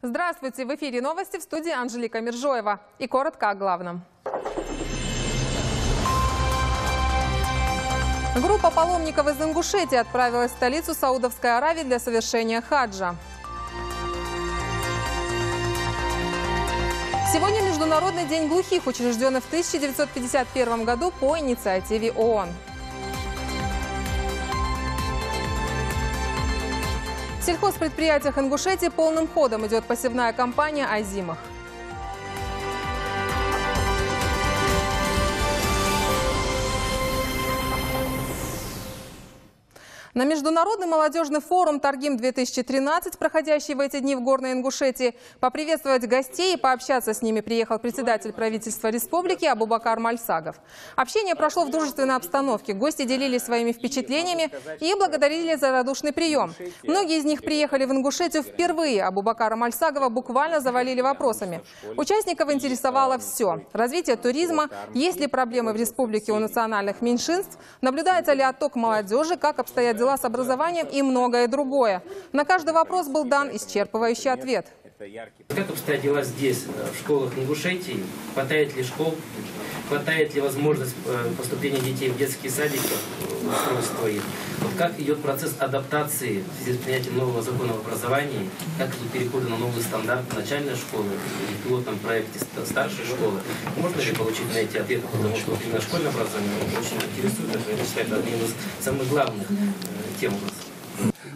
Здравствуйте! В эфире новости, в студии Анжелика Миржоева. И коротко о главном. Группа паломников из Ингушетии отправилась в столицу Саудовской Аравии для совершения хаджа. Сегодня Международный день глухих, учрежденный в 1951 году по инициативе ООН. В сельхозпредприятиях Ингушетии полным ходом идет посевная кампания озимых. На Международный молодежный форум «Торгим-2013», проходящий в эти дни в Горной Ингушетии, поприветствовать гостей и пообщаться с ними приехал председатель правительства республики Абубакар Мальсагов. Общение прошло в дружественной обстановке. Гости делились своими впечатлениями и благодарили за радушный прием. Многие из них приехали в Ингушетию впервые. Абубакара Мальсагова буквально завалили вопросами. Участников интересовало все. Развитие туризма, есть ли проблемы в республике у национальных меньшинств, наблюдается ли отток молодежи, как обстоят дела с образованием и многое другое. На каждый вопрос был дан исчерпывающий ответ. Как обстоят дела здесь, в школах Ингушетии? Хватает ли школ? Хватает ли возможность поступления детей в детские садики, устройства их? Вот как идет процесс адаптации в связи с принятием нового закона об образовании? Как идут переходы на новые стандарты начальной школы и в пилотном проекте старшей школы? Можно ли получить на эти ответы? Потому что именно школьное образование очень интересует. Я считаю, это одним из самых главных тем у нас.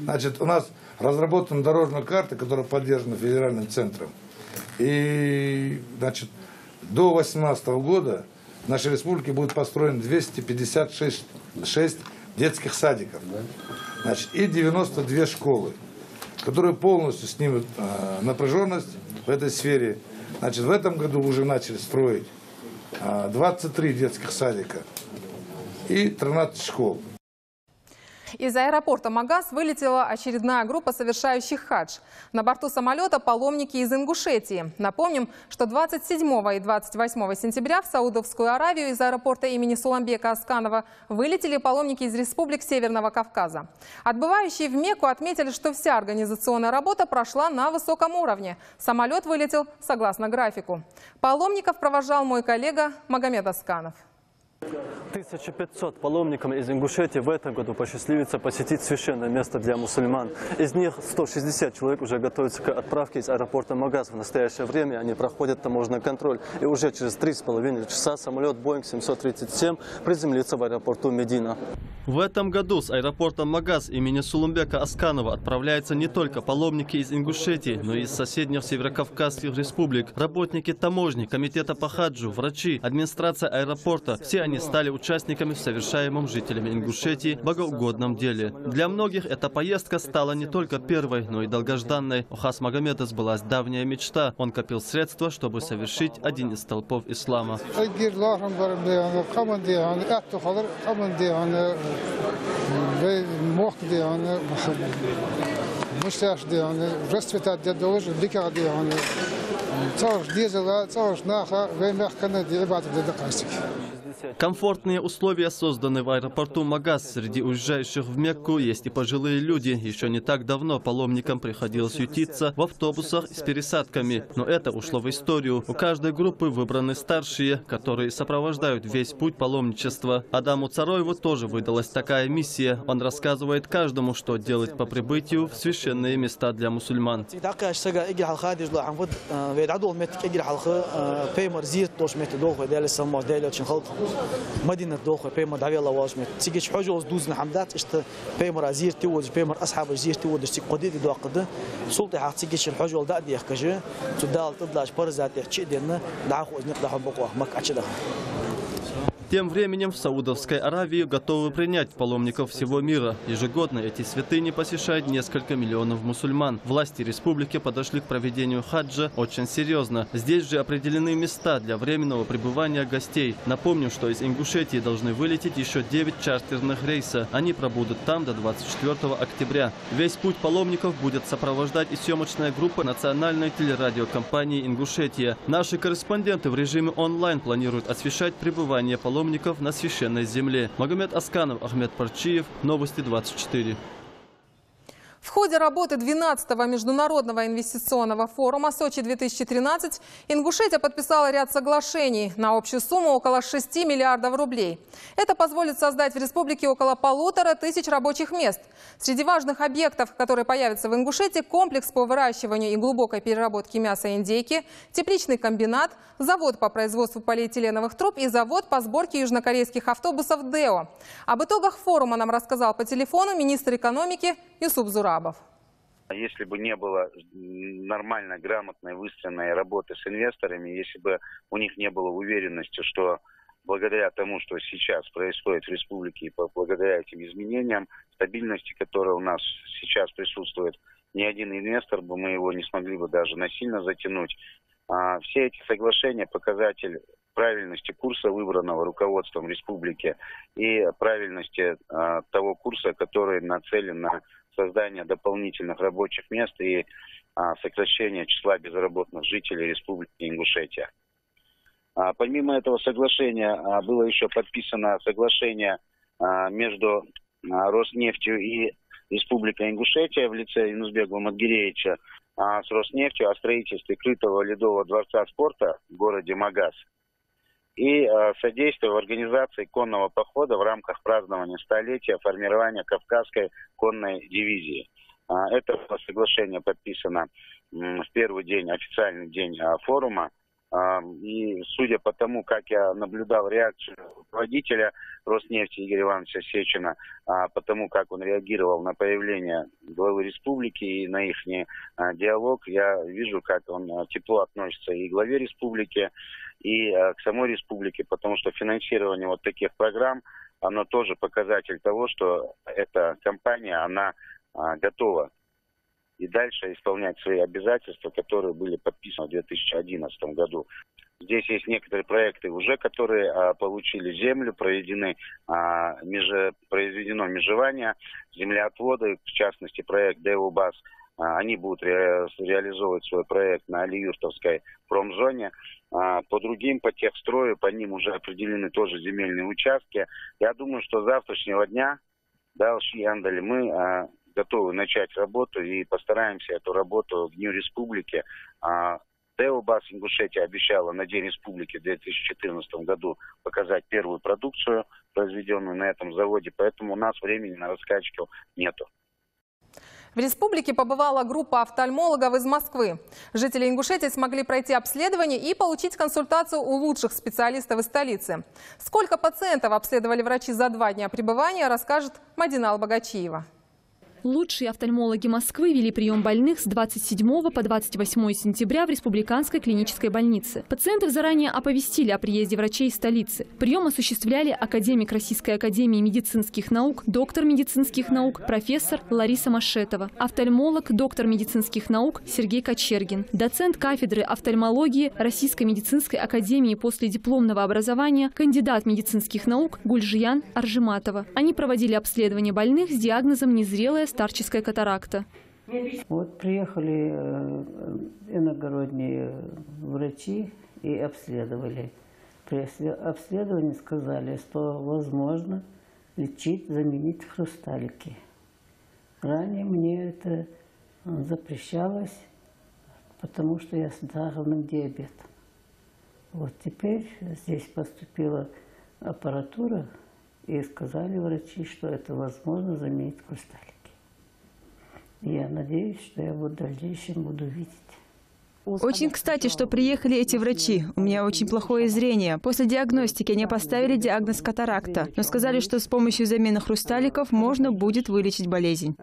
Значит, у нас разработана дорожная карта, которая поддержана федеральным центром. И, значит, до 2018 года в нашей республике будет построено 256 детских садиков, значит, и 92 школы, которые полностью снимут напряженность в этой сфере. Значит, в этом году уже начали строить 23 детских садика и 13 школ. Из аэропорта Магаз вылетела очередная группа совершающих хадж. На борту самолета паломники из Ингушетии. Напомним, что 27 и 28 сентября в Саудовскую Аравию из аэропорта имени Суламбека Асканова вылетели паломники из республик Северного Кавказа. Отбывающие в Мекку отметили, что вся организационная работа прошла на высоком уровне. Самолет вылетел согласно графику. Паломников провожал мой коллега Магомед Асканов. 1500 паломникам из Ингушетии в этом году посчастливится посетить священное место для мусульман. Из них 160 человек уже готовятся к отправке из аэропорта Магаз. В настоящее время они проходят таможенный контроль. И уже через 3,5 часа самолет Boeing 737 приземлится в аэропорту Медина. В этом году с аэропорта Магаз имени Сулумбека Асканова отправляются не только паломники из Ингушетии, но и из соседних северокавказских республик. Работники таможни, комитета по хаджу, врачи, администрация аэропорта. Все они стали участниками в совершаемом жителями Ингушетии богоугодном деле. Для многих эта поездка стала не только первой, но и долгожданной. У Хас Магомеда сбылась давняя мечта. Он копил средства, чтобы совершить один из столпов ислама. Комфортные условия созданы в аэропорту Магаз. Среди уезжающих в Мекку есть и пожилые люди. Еще не так давно паломникам приходилось ютиться в автобусах с пересадками. Но это ушло в историю. У каждой группы выбраны старшие, которые сопровождают весь путь паломничества. Адаму Цароеву тоже выдалась такая миссия. Он рассказывает каждому, что делать по прибытию в священные места для мусульман. مدينة دوخة بيمر دعوة الله واجمة تيجي حاجة دوزنا حمدات إشت بيمر أزير تود بيمر أصحاب أزير تود اشتي قديد دواقده سلطة حق تيجي الحاجة ده دي يخكجه تدال تطلعش برزات يحكي دينا دعوة نقدح بقوة مك أشده. Тем временем в Саудовской Аравии готовы принять паломников всего мира. Ежегодно эти святыни посещают несколько миллионов мусульман. Власти республики подошли к проведению хаджа очень серьезно. Здесь же определены места для временного пребывания гостей. Напомню, что из Ингушетии должны вылететь еще 9 чартерных рейсов. Они пробудут там до 24 октября. Весь путь паломников будет сопровождать и съемочная группа национальной телерадиокомпании «Ингушетия». Наши корреспонденты в режиме онлайн планируют освещать пребывание паломников на священной земле. Магомед Асканов, Ахмед Парчиев, Новости 24. В ходе работы 12-го международного инвестиционного форума «Сочи-2013» Ингушетия подписала ряд соглашений на общую сумму около 6 миллиардов рублей. Это позволит создать в республике около 1500 рабочих мест. Среди важных объектов, которые появятся в Ингушетии, комплекс по выращиванию и глубокой переработке мяса и индейки, тепличный комбинат, завод по производству полиэтиленовых труб и завод по сборке южнокорейских автобусов «Део». Об итогах форума нам рассказал по телефону министр экономики Юсуп Зурабов. Если бы не было нормальной, грамотной, выстроенной работы с инвесторами, если бы у них не было уверенности, что благодаря тому, что сейчас происходит в республике, и благодаря этим изменениям, стабильности, которая у нас сейчас присутствует, ни один инвестор бы, мы его не смогли бы даже насильно затянуть. Все эти соглашения – показатель правильности курса, выбранного руководством республики, и правильности того курса, который нацелен на создание дополнительных рабочих мест и сокращение числа безработных жителей Республики Ингушетия. Помимо этого соглашения было еще подписано соглашение между Роснефтью и Республикой Ингушетия в лице Юнусбека Мадгиреевича с Роснефтью о строительстве крытого ледового дворца спорта в городе Магаз и содействие в организации конного похода в рамках празднования столетия формирования Кавказской конной дивизии. Это соглашение подписано в первый день, официальный день форума. И судя по тому, как я наблюдал реакцию руководителя Роснефти Игоря Ивановича Сечина, по тому, как он реагировал на появление главы республики и на их диалог, я вижу, как он тепло относится и к главе республики, и к самой республике, потому что финансирование вот таких программ, оно тоже показатель того, что эта компания, она готова и дальше исполнять свои обязательства, которые были подписаны в 2011 году. Здесь есть некоторые проекты уже, которые получили землю, произведено межевание, землеотводы, в частности проект ДЭУБАС. Они будут реализовывать свой проект на Алиюртовской промзоне. По другим, по техстрою, по ним уже определены тоже земельные участки. Я думаю, что с завтрашнего дня, мы готовы начать работу и постараемся эту работу к Дню Республики. ДЭУБАС Ингушетия обещала на День Республики в 2014 году показать первую продукцию, произведенную на этом заводе, поэтому у нас времени на раскачку нету. В республике побывала группа офтальмологов из Москвы. Жители Ингушетии смогли пройти обследование и получить консультацию у лучших специалистов из столицы. Сколько пациентов обследовали врачи за 2 дня пребывания, расскажет Мадина Албагачиева. Лучшие офтальмологи Москвы вели прием больных с 27 по 28 сентября в Республиканской клинической больнице. Пациентов заранее оповестили о приезде врачей из столицы. Прием осуществляли академик Российской академии медицинских наук, доктор медицинских наук, профессор Лариса Машетова, офтальмолог, доктор медицинских наук Сергей Кочергин, доцент кафедры офтальмологии Российской медицинской академии последипломного образования, кандидат медицинских наук Гульжиян Аржиматова. Они проводили обследование больных с диагнозом незрелая старческая катаракта. Вот приехали иногородние врачи и обследовали. При обследовании сказали, что возможно лечить, заменить хрусталики. Ранее мне это запрещалось, потому что я с сахарным диабетом. Вот теперь здесь поступила аппаратура, и сказали врачи, что это возможно заменить хрусталики. Я надеюсь, что я в дальнейшем буду видеть. Очень кстати, что приехали эти врачи. У меня очень плохое зрение. После диагностики они поставили диагноз катаракта, но сказали, что с помощью замены хрусталиков можно будет вылечить болезнь.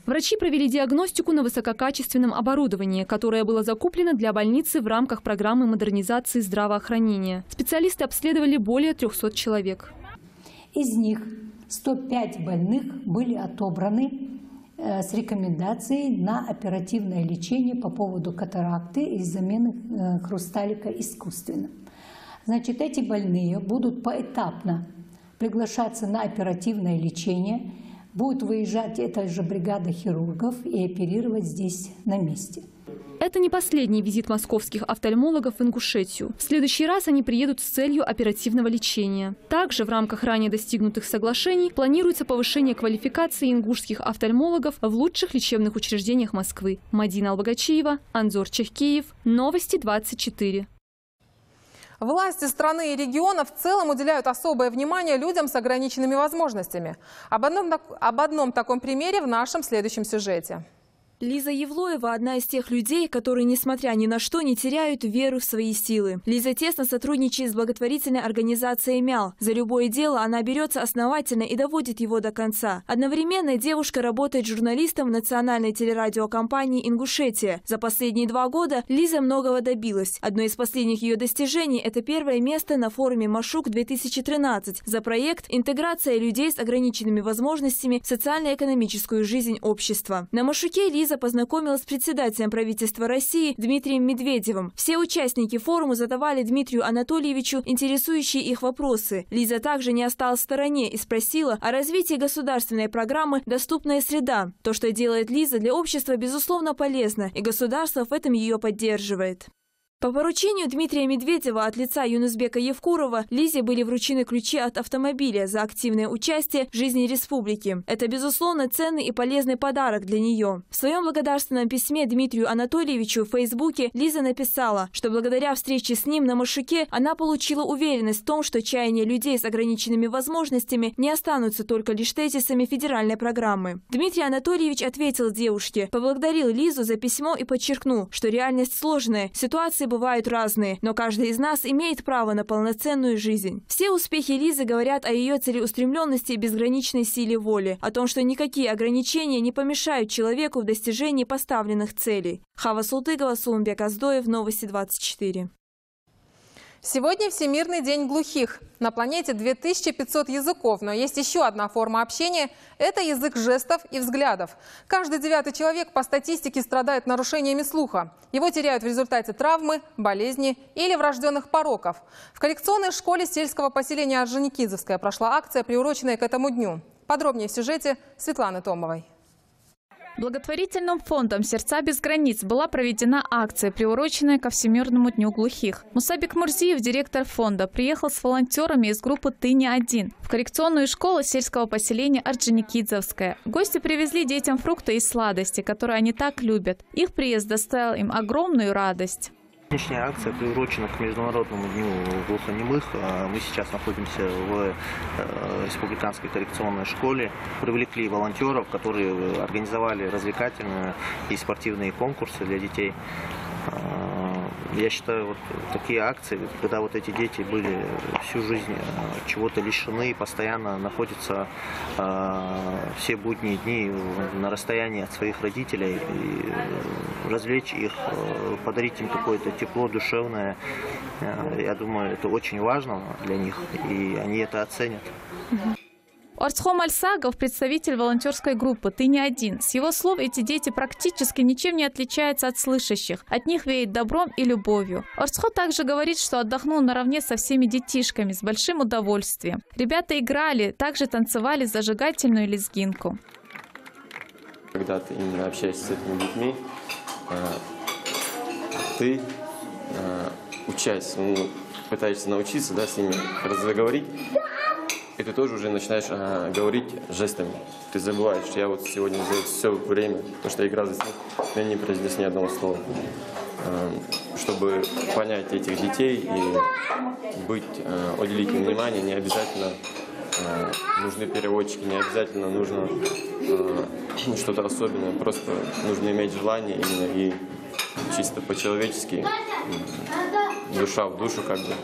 Врачи провели диагностику на высококачественном оборудовании, которое было закуплено для больницы в рамках программы модернизации здравоохранения. Специалисты обследовали более 300 человек. Из них 105 больных были отобраны с рекомендацией на оперативное лечение по поводу катаракты и замены хрусталика искусственно. Значит, эти больные будут поэтапно приглашаться на оперативное лечение, будет выезжать эта же бригада хирургов и оперировать здесь на месте. Это не последний визит московских офтальмологов в Ингушетию. В следующий раз они приедут с целью оперативного лечения. Также в рамках ранее достигнутых соглашений планируется повышение квалификации ингушских офтальмологов в лучших лечебных учреждениях Москвы. Мадина Албагачиева, Анзор Чехкиев, Новости 24. Власти страны и региона в целом уделяют особое внимание людям с ограниченными возможностями. Об одном таком примере в нашем следующем сюжете. Лиза Евлоева – одна из тех людей, которые, несмотря ни на что, не теряют веру в свои силы. Лиза тесно сотрудничает с благотворительной организацией «МЯЛ». За любое дело она берется основательно и доводит его до конца. Одновременно девушка работает журналистом в национальной телерадиокомпании «Ингушетия». За последние 2 года Лиза многого добилась. Одно из последних ее достижений – это первое место на форуме «Машук-2013» за проект «Интеграция людей с ограниченными возможностями в социально-экономическую жизнь общества». На Машуке Лиза познакомилась с председателем правительства России Дмитрием Медведевым. Все участники форума задавали Дмитрию Анатольевичу интересующие их вопросы. Лиза также не осталась в стороне и спросила о развитии государственной программы «Доступная среда». То, что делает Лиза, для общества, безусловно, полезно, и государство в этом ее поддерживает. По поручению Дмитрия Медведева от лица Юнусбека Евкурова Лизе были вручены ключи от автомобиля за активное участие в жизни республики. Это, безусловно, ценный и полезный подарок для нее. В своем благодарственном письме Дмитрию Анатольевичу в Фейсбуке Лиза написала, что благодаря встрече с ним на Машуке она получила уверенность в том, что чаяния людей с ограниченными возможностями не останутся только лишь тезисами федеральной программы. Дмитрий Анатольевич ответил девушке, поблагодарил Лизу за письмо и подчеркнул, что реальность сложная, ситуации бывают разные, но каждый из нас имеет право на полноценную жизнь. Все успехи Лизы говорят о ее целеустремленности и безграничной силе воли, о том, что никакие ограничения не помешают человеку в достижении поставленных целей. Хава Султыгова, Сулумбек Аздоев, Новости 24. Сегодня Всемирный день глухих. На планете 2500 языков, но есть еще одна форма общения – это язык жестов и взглядов. Каждый 9-й человек по статистике страдает нарушениями слуха. Его теряют в результате травмы, болезни или врожденных пороков. В коррекционной школе сельского поселения Орджоникидзевская прошла акция, приуроченная к этому дню. Подробнее в сюжете Светланы Томовой. Благотворительным фондом «Сердца без границ» была проведена акция, приуроченная ко Всемирному дню глухих. Мусабик Мурзиев, директор фонда, приехал с волонтерами из группы «Ты не один» в коррекционную школу сельского поселения Орджоникидзевская. Гости привезли детям фрукты и сладости, которые они так любят. Их приезд доставил им огромную радость. Сегодняшняя акция приурочена к Международному дню глухонемых. Мы сейчас находимся в республиканской коррекционной школе. Привлекли волонтеров, которые организовали развлекательные и спортивные конкурсы для детей. Я считаю, вот такие акции, когда вот эти дети были всю жизнь чего-то лишены, постоянно находятся все будние дни на расстоянии от своих родителей, и развлечь их, подарить им какое-то тепло душевное, я думаю, это очень важно для них, и они это оценят. Орцхом Альсагов, представитель волонтерской группы «Ты не один». С его слов, эти дети практически ничем не отличаются от слышащих. От них веет добром и любовью. Орцхо также говорит, что отдохнул наравне со всеми детишками с большим удовольствием. Ребята играли, также танцевали зажигательную лезгинку. Когда ты именно общаешься с этими детьми, ты учась, пытаешься научиться, да, с ними разговаривать. И ты тоже уже начинаешь говорить жестами. Ты забываешь, я вот сегодня за все время, потому что я играл за них, я не произнес ни одного слова. Чтобы понять этих детей и уделить им внимание, не обязательно нужны переводчики, не обязательно нужно что-то особенное, просто нужно иметь желание именно и чисто по-человечески, душа в душу, как бы,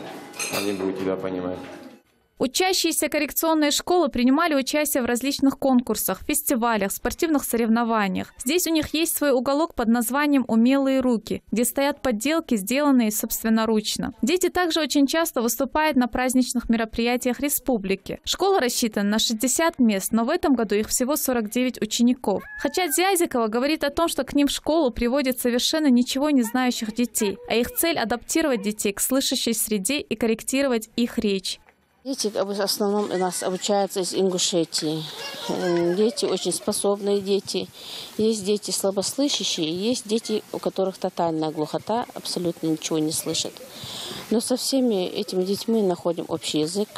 они будут тебя понимать. Учащиеся коррекционной школы принимали участие в различных конкурсах, фестивалях, спортивных соревнованиях. Здесь у них есть свой уголок под названием «Умелые руки», где стоят подделки, сделанные собственноручно. Дети также очень часто выступают на праздничных мероприятиях республики. Школа рассчитана на 60 мест, но в этом году их всего 49 учеников. Хачат Зязикова говорит о том, что к ним в школу приводят совершенно ничего не знающих детей, а их цель – адаптировать детей к слышащей среде и корректировать их речь. Дети в основном у нас обучаются из Ингушетии. Дети очень способные дети. Есть дети слабослышащие, есть дети, у которых тотальная глухота, абсолютно ничего не слышат. Но со всеми этими детьми находим общий язык,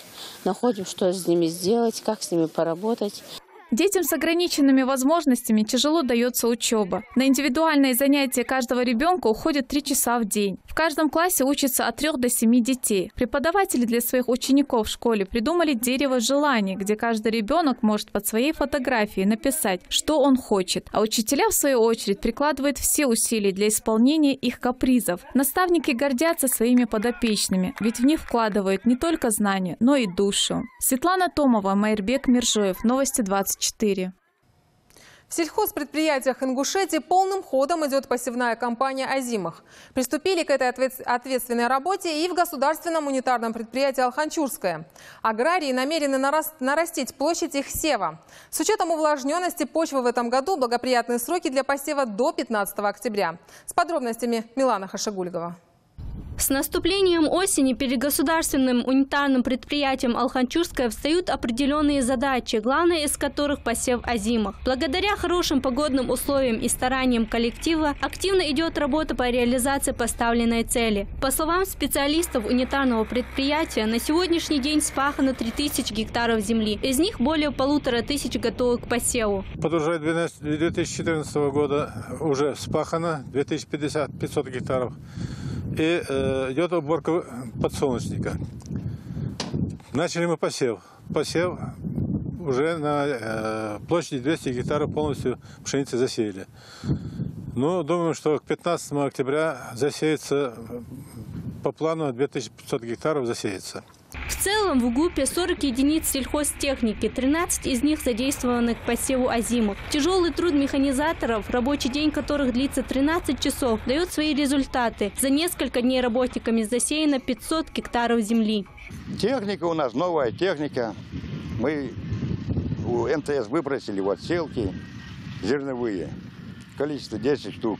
находим, что с ними сделать, как с ними поработать. Детям с ограниченными возможностями тяжело дается учеба. На индивидуальные занятия каждого ребенка уходит 3 часа в день. В каждом классе учатся от 3 до 7 детей. Преподаватели для своих учеников в школе придумали дерево желаний, где каждый ребенок может под своей фотографией написать, что он хочет. А учителя, в свою очередь, прикладывают все усилия для исполнения их капризов. Наставники гордятся своими подопечными, ведь в них вкладывают не только знания, но и душу. Светлана Томова, Майрбек Миржоев. Новости 24. В сельхозпредприятиях Ингушетии полным ходом идет посевная кампания озимых. Приступили к этой ответственной работе и в государственном унитарном предприятии Алханчурское. Аграрии намерены нарастить площадь их сева. С учетом увлажненности почвы в этом году благоприятные сроки для посева до 15 октября. С подробностями Милана Хашигульгова. С наступлением осени перед государственным унитарным предприятием Алханчурское встают определенные задачи, главная из которых посев озимых. Благодаря хорошим погодным условиям и стараниям коллектива активно идет работа по реализации поставленной цели. По словам специалистов унитарного предприятия, на сегодняшний день спахано 3000 гектаров земли. Из них более 1500 готовы к посеву. Под урожай 2014 года уже спахано 2500 гектаров. И идет уборка подсолнечника. Начали мы посев. Посев уже на площади 200 гектаров полностью пшеницы засеяли. Ну, думаю, что к 15 октября засеется, по плану 2500 гектаров засеется. В целом в УГУПе 40 единиц сельхозтехники, 13 из них задействованы к посеву озимых. Тяжелый труд механизаторов, рабочий день которых длится 13 часов, дает свои результаты. За несколько дней работниками засеяно 500 гектаров земли. Техника у нас новая техника. Мы у МТС выбросили вот селки зерновые. Количество 10 штук.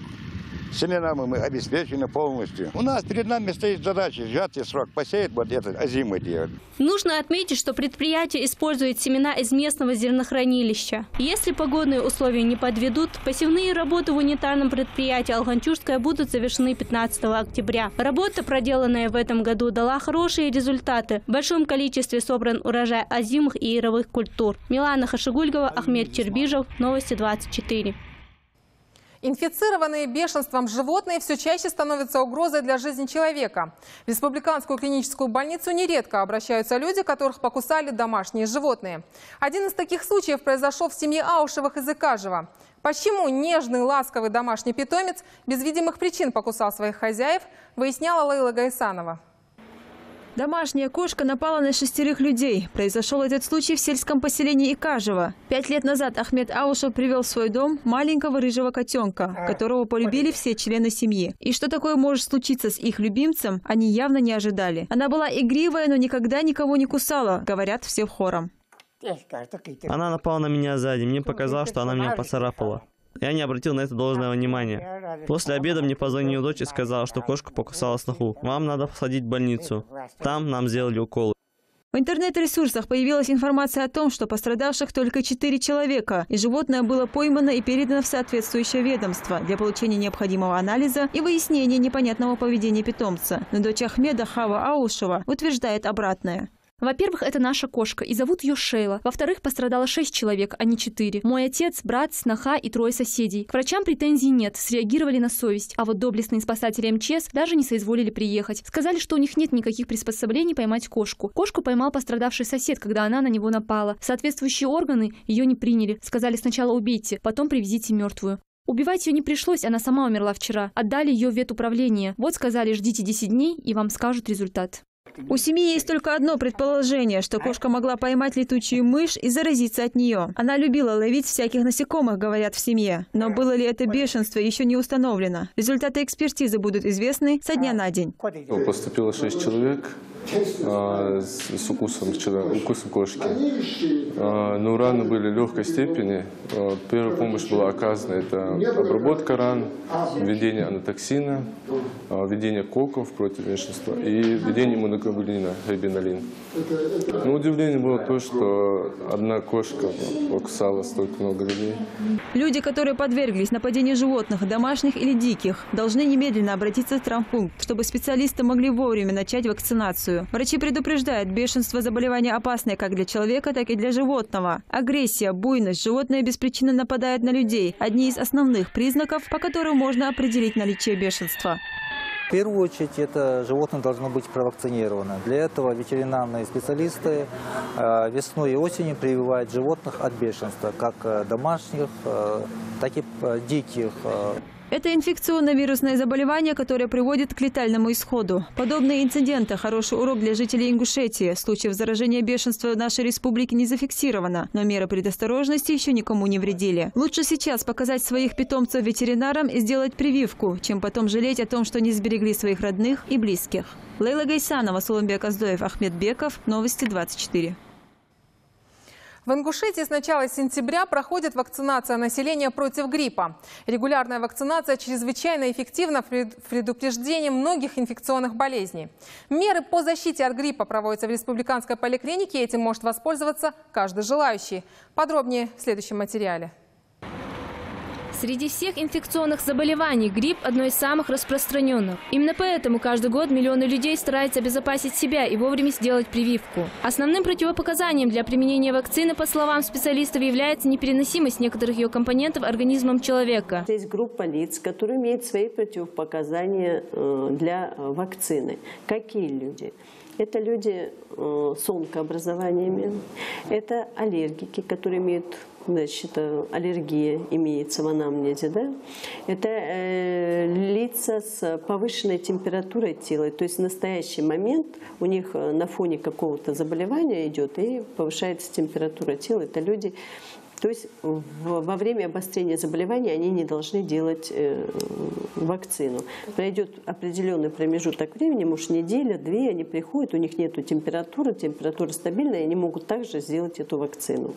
Семенами мы обеспечены полностью. У нас перед нами стоит задача сжатый срок посеять вот этот озимый делать. Нужно отметить, что предприятие использует семена из местного зернохранилища. Если погодные условия не подведут, посевные работы в унитарном предприятии Алханчурское будут завершены 15 октября. Работа, проделанная в этом году, дала хорошие результаты. В большом количестве собран урожай озимых и яровых культур. Милана Хашигульгова, Ахмед Чербижев. Новости 24. Инфицированные бешенством животные все чаще становятся угрозой для жизни человека. В республиканскую клиническую больницу нередко обращаются люди, которых покусали домашние животные. Один из таких случаев произошел в семье Аушевых из Икажева. Почему нежный, ласковый домашний питомец без видимых причин покусал своих хозяев, выясняла Лейла Гайсанова. Домашняя кошка напала на 6 людей. Произошел этот случай в сельском поселении Икажево. 5 лет назад Ахмед Аушев привел в свой дом маленького рыжего котенка, которого полюбили все члены семьи. И что такое может случиться с их любимцем, они явно не ожидали. Она была игривая, но никогда никого не кусала, говорят все хором. Она напала на меня сзади. Мне показалось, что она меня поцарапала. Я не обратил на это должного внимания. После обеда мне позвонила дочь и сказала, что кошка покусала сноху. Вам надо посадить в больницу. Там нам сделали уколы. В интернет-ресурсах появилась информация о том, что пострадавших только 4 человека, и животное было поймано и передано в соответствующее ведомство для получения необходимого анализа и выяснения непонятного поведения питомца. Но дочь Ахмеда Хава Аушева утверждает обратное. Во-первых, это наша кошка, и зовут ее Шейла. Во-вторых, пострадало 6 человек, а не 4. Мой отец, брат, сноха и 3 соседей. К врачам претензий нет, среагировали на совесть. А вот доблестные спасатели МЧС даже не соизволили приехать. Сказали, что у них нет никаких приспособлений поймать кошку. Кошку поймал пострадавший сосед, когда она на него напала. Соответствующие органы ее не приняли. Сказали, сначала убейте, потом привезите мертвую. Убивать ее не пришлось, она сама умерла вчера. Отдали ее в ветуправление. Вот сказали, ждите 10 дней, и вам скажут результат. У семьи есть только одно предположение, что кошка могла поймать летучую мышь и заразиться от нее. Она любила ловить всяких насекомых, говорят в семье. Но было ли это бешенство, еще не установлено. Результаты экспертизы будут известны со дня на день. Поступило 6 человек. с укусом кошки. Но раны были легкой степени. Первая помощь была оказана. Это обработка ран, введение анатоксина, введение коков против бешенства и введение иммуноглобулина, рибинолин. Но удивление было то, что одна кошка покусала столько много людей. Люди, которые подверглись нападению животных, домашних или диких, должны немедленно обратиться в травмпункт, чтобы специалисты могли вовремя начать вакцинацию. Врачи предупреждают, бешенство – заболевание опасное как для человека, так и для животного. Агрессия, буйность, животные без причины нападают на людей – одни из основных признаков, по которым можно определить наличие бешенства. В первую очередь, это животное должно быть провакцинировано. Для этого ветеринарные специалисты весной и осенью прививают животных от бешенства, как домашних, так и диких. Это инфекционно-вирусное заболевание, которое приводит к летальному исходу. Подобные инциденты – хороший урок для жителей Ингушетии. Случаев заражения бешенства в нашей республике не зафиксировано, но меры предосторожности еще никому не вредили. Лучше сейчас показать своих питомцев ветеринарам и сделать прививку, чем потом жалеть о том, что не сберегли своих родных и близких. Лейла Гайсанова, Сулумбек Аздоев, Ахмед Беков. Новости 24. В Ингушетии с начала сентября проходит вакцинация населения против гриппа. Регулярная вакцинация чрезвычайно эффективна в предупреждении многих инфекционных болезней. Меры по защите от гриппа проводятся в республиканской поликлинике, и этим может воспользоваться каждый желающий. Подробнее в следующем материале. Среди всех инфекционных заболеваний грипп – одно из самых распространенных. Именно поэтому каждый год миллионы людей стараются обезопасить себя и вовремя сделать прививку. Основным противопоказанием для применения вакцины, по словам специалистов, является непереносимость некоторых ее компонентов организмом человека. Есть группа лиц, которые имеют свои противопоказания для вакцины. Какие люди? Это люди с онкообразованиями, это аллергики, которые имеют, значит, аллергия имеется в анамнезе, да? Это лица с повышенной температурой тела, то есть в настоящий момент у них на фоне какого-то заболевания идет и повышается температура тела. Это люди, то есть во время обострения заболевания они не должны делать вакцину. Пройдет определенный промежуток времени, может неделя, две, они приходят, у них нет температуры, температура стабильная, и они могут также сделать эту вакцину.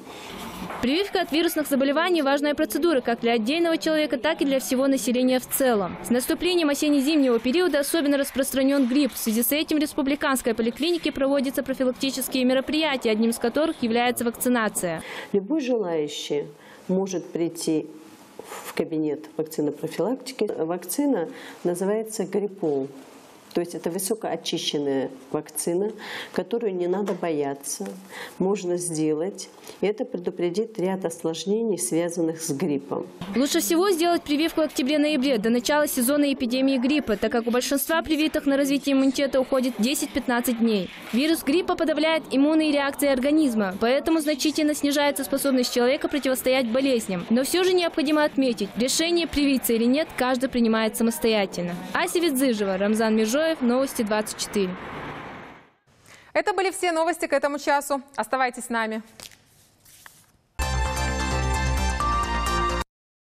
Прививка от вирусных заболеваний – важная процедура как для отдельного человека, так и для всего населения в целом. С наступлением осенне-зимнего периода особенно распространен грипп. В связи с этим в республиканской поликлинике проводятся профилактические мероприятия, одним из которых является вакцинация. Любой желающий может прийти в кабинет вакцинопрофилактики. Вакцина называется Гриппол. То есть это высокоочищенная вакцина, которую не надо бояться, можно сделать. И это предупредит ряд осложнений, связанных с гриппом. Лучше всего сделать прививку в октябре-ноябре, до начала сезона эпидемии гриппа, так как у большинства привитых на развитие иммунитета уходит 10-15 дней. Вирус гриппа подавляет иммунные реакции организма, поэтому значительно снижается способность человека противостоять болезням. Но все же необходимо отметить, решение привиться или нет каждый принимает самостоятельно. Ася Видзыжева, Рамзан Межоев, Новости 24. Это были все новости к этому часу. Оставайтесь с нами.